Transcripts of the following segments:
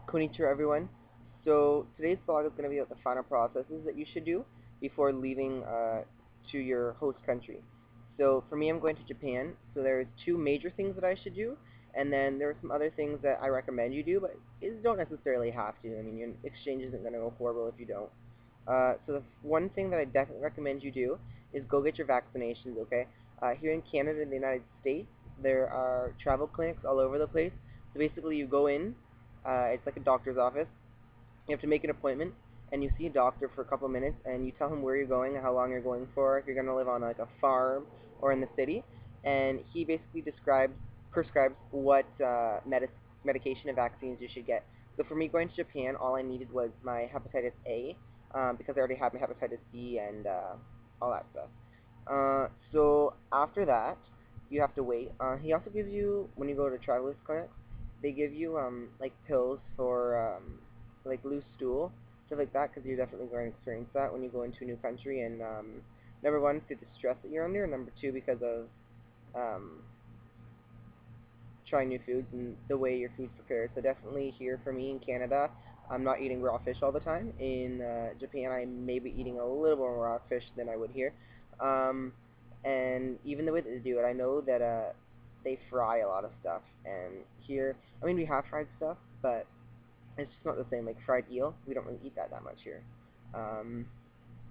Konnichiwa everyone. So today's vlog is going to be about the final processes that you should do before leaving to your host country. So for me, I'm going to Japan. So there's two major things that I should do, and then there are some other things that I recommend you do, but you don't necessarily have to. I mean, your exchange isn't going to go horrible if you don't. So the one thing that I definitely recommend you do is go get your vaccinations, okay? Here in Canada and the United States, there are travel clinics all over the place. So basically you go in, it's like a doctor's office. You have to make an appointment, and you see a doctor for a couple of minutes, and you tell him where you're going, how long you're going for, if you're going to live on like a farm or in the city, and he basically prescribes what medication and vaccines you should get. So for me going to Japan, all I needed was my hepatitis A, because I already had my hepatitis B and all that stuff. So after that, you have to wait. He also gives you, when you go to travelers clinics, they give you like pills for like loose stool, stuff like that, because you're definitely going to experience that when you go into a new country. And number one, through the stress that you're under, and number two, because of trying new foods and the way your food's prepared. So definitely here for me in Canada, I'm not eating raw fish all the time. In Japan, I may be eating a little more raw fish than I would here. And even the way that they do it, I know that they fry a lot of stuff. And here, I mean, we have fried stuff, but it's just not the same. Like fried eel, we don't really eat that much here.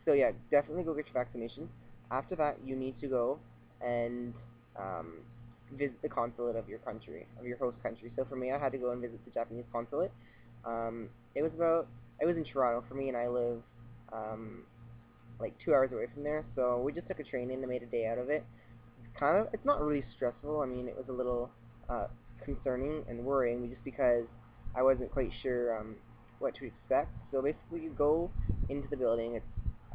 So yeah, definitely go get your vaccination. After that, you need to go and um, visit the consulate of your country, of your host country. So for me, I had to go and visit the Japanese consulate. It was in Toronto for me, and I live like 2 hours away from there. So we just took a train in and made a day out of it. It's not really stressful. I mean, it was a little concerning and worrying just because I wasn't quite sure what to expect. So basically, you go into the building. It's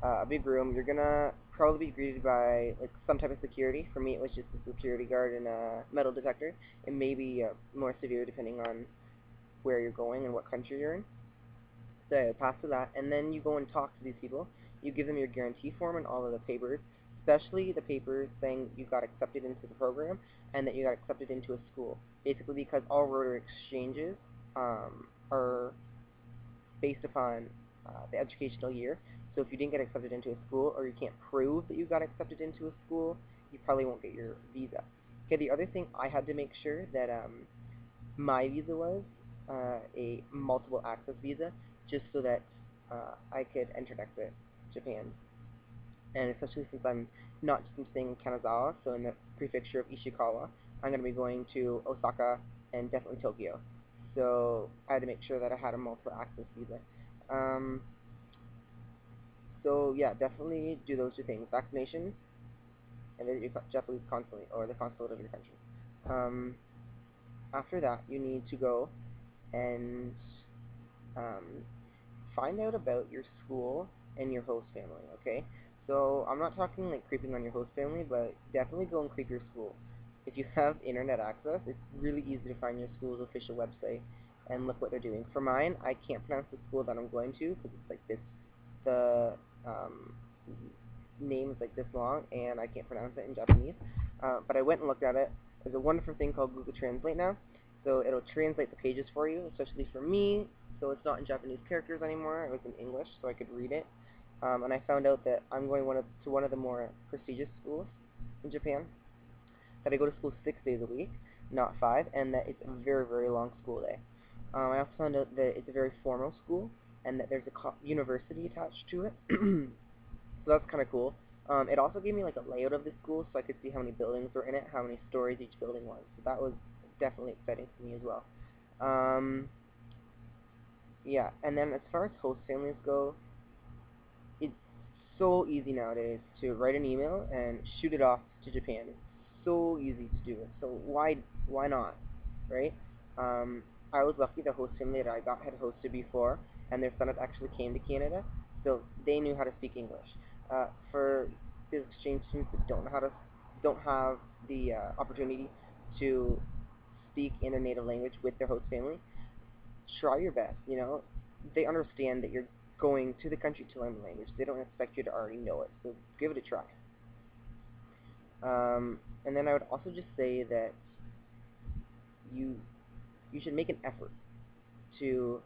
a big room. You're gonna probably be greeted by like some type of security. For me, it was just a security guard and a metal detector. It may be more severe depending on where you're going and what country you're in. So pass through that, and then you go and talk to these people. You give them your guarantee form and all of the papers, especially the papers saying you got accepted into the program and that you got accepted into a school. Basically, because all Rotary exchanges are based upon the educational year. So if you didn't get accepted into a school, or you can't prove that you got accepted into a school, you probably won't get your visa. Okay, the other thing, I had to make sure that my visa was a multiple access visa, just so that I could enter and exit Japan. And especially since I'm not just staying in Kanazawa, so in the prefecture of Ishikawa, I'm going to be going to Osaka and definitely Tokyo. So I had to make sure that I had a multiple access visa. Um, so yeah, definitely do those two things: vaccination and visit your Japanese consulate or the consulate of your country. Um, After that, you need to go and um, find out about your school and your host family, okay? So I'm not talking like creeping on your host family, but definitely go and creep your school. If you have internet access, it's really easy to find your school's official website and look what they're doing. For mine, I can't pronounce the school that I'm going to because it's like this, the um, name is like this long, and I can't pronounce it in Japanese. But I went and looked at it. There's a wonderful thing called Google Translate now, so it'll translate the pages for you, especially for me. So it's not in Japanese characters anymore. It was in English, so I could read it. And I found out that I'm going to one of the more prestigious schools in Japan. That I go to school 6 days a week, not 5, and that it's a very, very long school day. I also found out that it's a very formal school, and that there's a university attached to it. So that's kind of cool. It also gave me like a layout of the school, so I could see how many buildings were in it, how many stories each building was. So that was definitely exciting for me as well. Yeah, and then as far as host families go, it's so easy nowadays to write an email and shoot it off to Japan. It's so easy to do it. So why not, right? I was lucky the host family that I got had hosted before, and their son had actually came to Canada, so they knew how to speak English. For the exchange students that don't have the opportunity to speak in their native language with their host family, try your best. You know, they understand that you're going to the country to learn the language. They don't expect you to already know it, so give it a try. And then I would also just say that you should make an effort to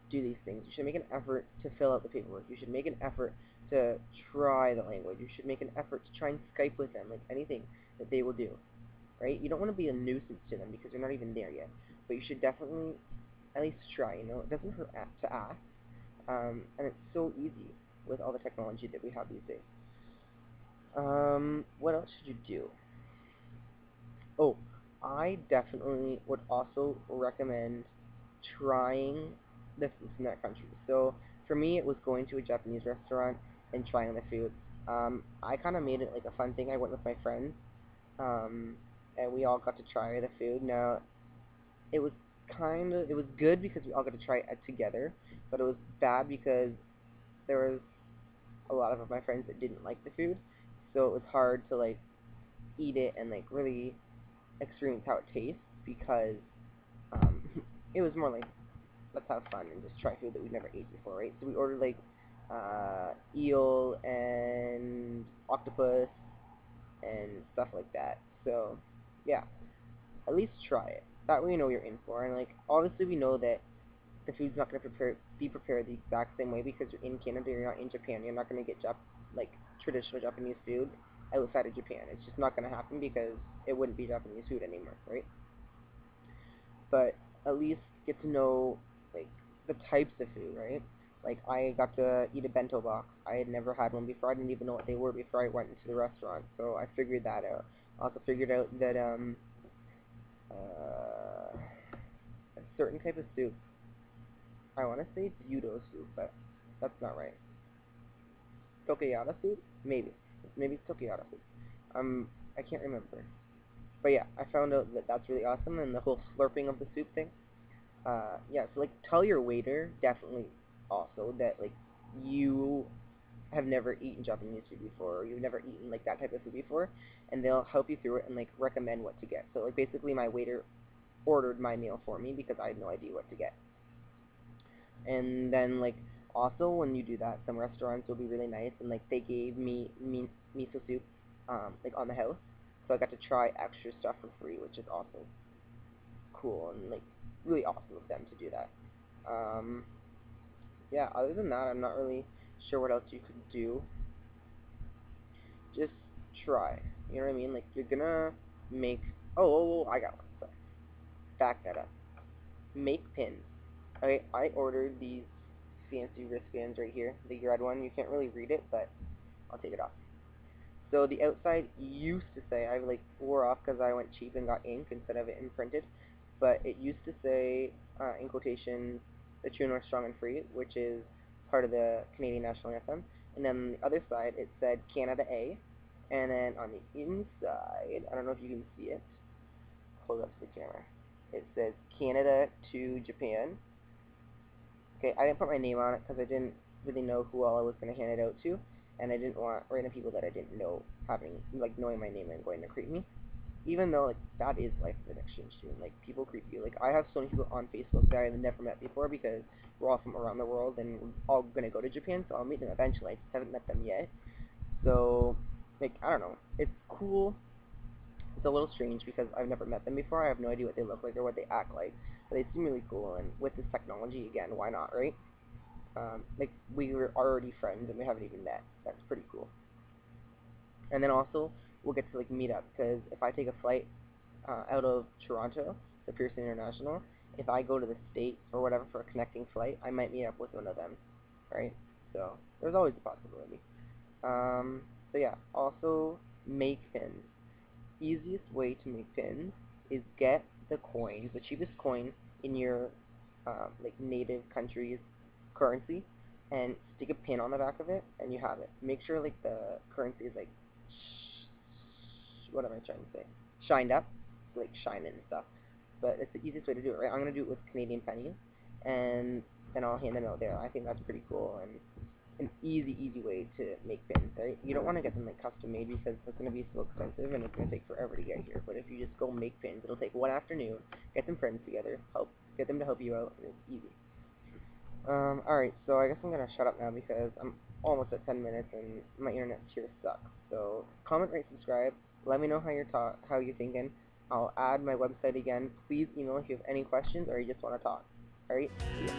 do these things. You should make an effort to fill out the paperwork. You should make an effort to try the language. You should make an effort to try and Skype with them, like anything that they will do, right? You don't want to be a nuisance to them because you're not even there yet, but you should definitely at least try, it doesn't hurt to ask, and it's so easy with all the technology that we have these days. What else should you do? Oh, I definitely would also recommend trying the food from that country. So for me, it was going to a Japanese restaurant and trying the food. I kind of made it like a fun thing. I went with my friends, um, and we all got to try the food. Now, it was good because we all got to try it together, but it was bad because there was a lot of my friends that didn't like the food, so it was hard to like eat it and like really experience how it tastes because um, it was more like let's have fun and just try food that we've never ate before, right? So we ordered like eel and octopus and stuff like that. So yeah, at least try it. That way you know what you're in for. And like obviously we know that the food's not going to be prepared the exact same way because you're in Canada, you're not in Japan. You're not going to get like traditional Japanese food outside of Japan. It's just not going to happen because it wouldn't be Japanese food anymore, right? But at least get to know like the types of food, right? Like I got to eat a bento box. I had never had one before. I didn't even know what they were before I went into the restaurant. So I figured that out. I also figured out that a certain type of soup. I want to say gyudo soup, but that's not right. Tokayada soup? Maybe it's Tokayada soup. I can't remember. But yeah, I found out that that's really awesome, and the whole slurping of the soup thing. Yeah, so like tell your waiter definitely also that like you have never eaten Japanese food before, or you've never eaten like that type of food before, and they'll help you through it and like recommend what to get. So like basically my waiter ordered my meal for me because I had no idea what to get. And then like also when you do that, some restaurants will be really nice and like they gave me miso soup like on the house, so I got to try extra stuff for free, which is also cool and like really awesome of them to do that. Um, yeah, other than that, I'm not really sure what else you could do. Just try. You know what I mean? Like you're gonna make. Oh, I got one. Sorry. Back that up. Make pins. Okay, I ordered these fancy wristbands right here, the red one. You can't really read it, but I'll take it off. So the outside used to say, I like wore off because I went cheap and got ink instead of it imprinted, but it used to say in quotation, "The True North Strong and Free," which is part of the Canadian National Anthem. And then on the other side it said Canada A, and then on the inside, I don't know if you can see it. Hold up to the camera. It says Canada to Japan. Okay, I didn't put my name on it because I didn't really know who all I was going to hand it out to, and I didn't want random people that I didn't know knowing my name and going to creep me. Even though, like, that is life of an exchange student. Like, people creep you. Like, I have so many people on Facebook that I've never met before because we're all from around the world and we're all going to go to Japan, so I'll meet them eventually. I just haven't met them yet. So, like, I don't know. It's cool. It's a little strange because I've never met them before. I have no idea what they look like or what they act like. But they seem really cool, and with this technology, again, why not, right? Like, we were already friends and we haven't even met. That's pretty cool. And then also, we'll get to, like, meet up, because if I take a flight out of Toronto to Pearson International, if I go to the States or whatever for a connecting flight, I might meet up with one of them, right? So, there's always a possibility. So yeah, also, make pins. Easiest way to make pins is get the coins, the cheapest coin in your like native country's currency, and stick a pin on the back of it, and you have it. Make sure like the currency is like what am I trying to say? Shined up, so, like shine it and stuff. But it's the easiest way to do it, right? I'm gonna do it with Canadian pennies, and then I'll hand them out there. I think that's pretty cool and an easy way to make pins, right? You don't want to get them like custom made because it's going to be so expensive and it's going to take forever to get here. But if you just go make pins, it'll take one afternoon, get some friends together, get them to help you out, and it's easy. Alright, so I guess I'm going to shut up now because I'm almost at 10 minutes and my internet here sucks. So comment, rate, subscribe. Let me know how you're thinking. I'll add my website again. Please email if you have any questions or you just want to talk. Alright, see ya.